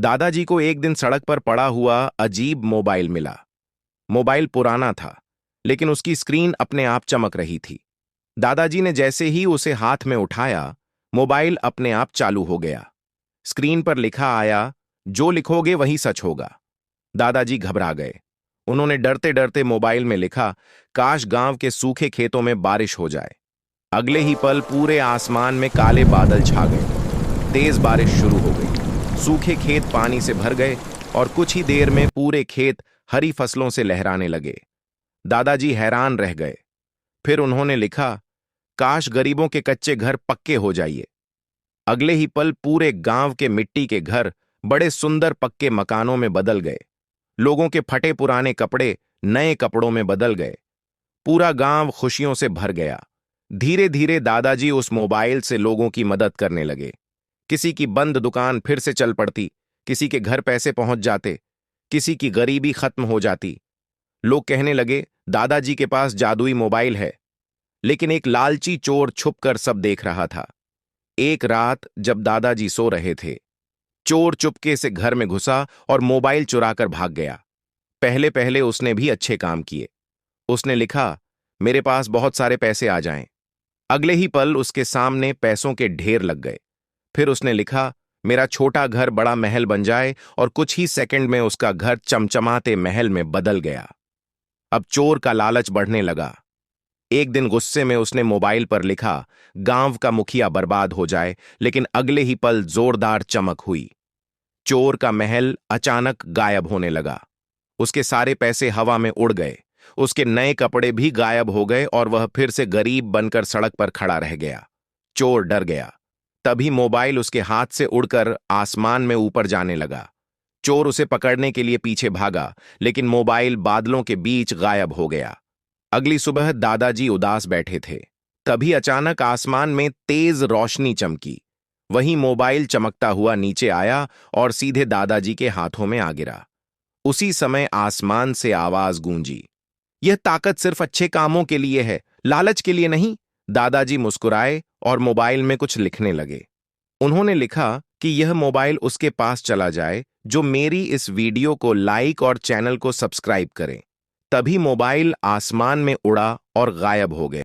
दादाजी को एक दिन सड़क पर पड़ा हुआ अजीब मोबाइल मिला। मोबाइल पुराना था, लेकिन उसकी स्क्रीन अपने आप चमक रही थी। दादाजी ने जैसे ही उसे हाथ में उठाया, मोबाइल अपने आप चालू हो गया। स्क्रीन पर लिखा आया, जो लिखोगे वही सच होगा। दादाजी घबरा गए। उन्होंने डरते डरते मोबाइल में लिखा, काश गांव के सूखे खेतों में बारिश हो जाए। अगले ही पल पूरे आसमान में काले बादल छा गए। तेज बारिश शुरू हो गई। सूखे खेत पानी से भर गए और कुछ ही देर में पूरे खेत हरी फसलों से लहराने लगे। दादाजी हैरान रह गए। फिर उन्होंने लिखा, काश गरीबों के कच्चे घर पक्के हो जाइए। अगले ही पल पूरे गांव के मिट्टी के घर बड़े सुंदर पक्के मकानों में बदल गए। लोगों के फटे पुराने कपड़े नए कपड़ों में बदल गए। पूरा गांव खुशियों से भर गया। धीरे धीरे दादाजी उस मोबाइल से लोगों की मदद करने लगे। किसी की बंद दुकान फिर से चल पड़ती, किसी के घर पैसे पहुंच जाते, किसी की गरीबी खत्म हो जाती। लोग कहने लगे, दादाजी के पास जादुई मोबाइल है। लेकिन एक लालची चोर छुपकर सब देख रहा था। एक रात जब दादाजी सो रहे थे, चोर चुपके से घर में घुसा और मोबाइल चुराकर भाग गया। पहले पहले उसने भी अच्छे काम किए। उसने लिखा, मेरे पास बहुत सारे पैसे आ जाएं। अगले ही पल उसके सामने पैसों के ढेर लग गए। फिर उसने लिखा, मेरा छोटा घर बड़ा महल बन जाए, और कुछ ही सेकंड में उसका घर चमचमाते महल में बदल गया। अब चोर का लालच बढ़ने लगा। एक दिन गुस्से में उसने मोबाइल पर लिखा, गांव का मुखिया बर्बाद हो जाए, लेकिन अगले ही पल जोरदार चमक हुई। चोर का महल अचानक गायब होने लगा। उसके सारे पैसे हवा में उड़ गए। उसके नए कपड़े भी गायब हो गए और वह फिर से गरीब बनकर सड़क पर खड़ा रह गया। चोर डर गया। तभी मोबाइल उसके हाथ से उड़कर आसमान में ऊपर जाने लगा। चोर उसे पकड़ने के लिए पीछे भागा, लेकिन मोबाइल बादलों के बीच गायब हो गया। अगली सुबह दादाजी उदास बैठे थे। तभी अचानक आसमान में तेज रोशनी चमकी। वहीं मोबाइल चमकता हुआ नीचे आया और सीधे दादाजी के हाथों में आ गिरा। उसी समय आसमान से आवाज गूंजी, यह ताकत सिर्फ अच्छे कामों के लिए है, लालच के लिए नहीं। दादाजी मुस्कुराए और मोबाइल में कुछ लिखने लगे। उन्होंने लिखा कि यह मोबाइल उसके पास चला जाए जो मेरी इस वीडियो को लाइक और चैनल को सब्सक्राइब करे। तभी मोबाइल आसमान में उड़ा और गायब हो गया।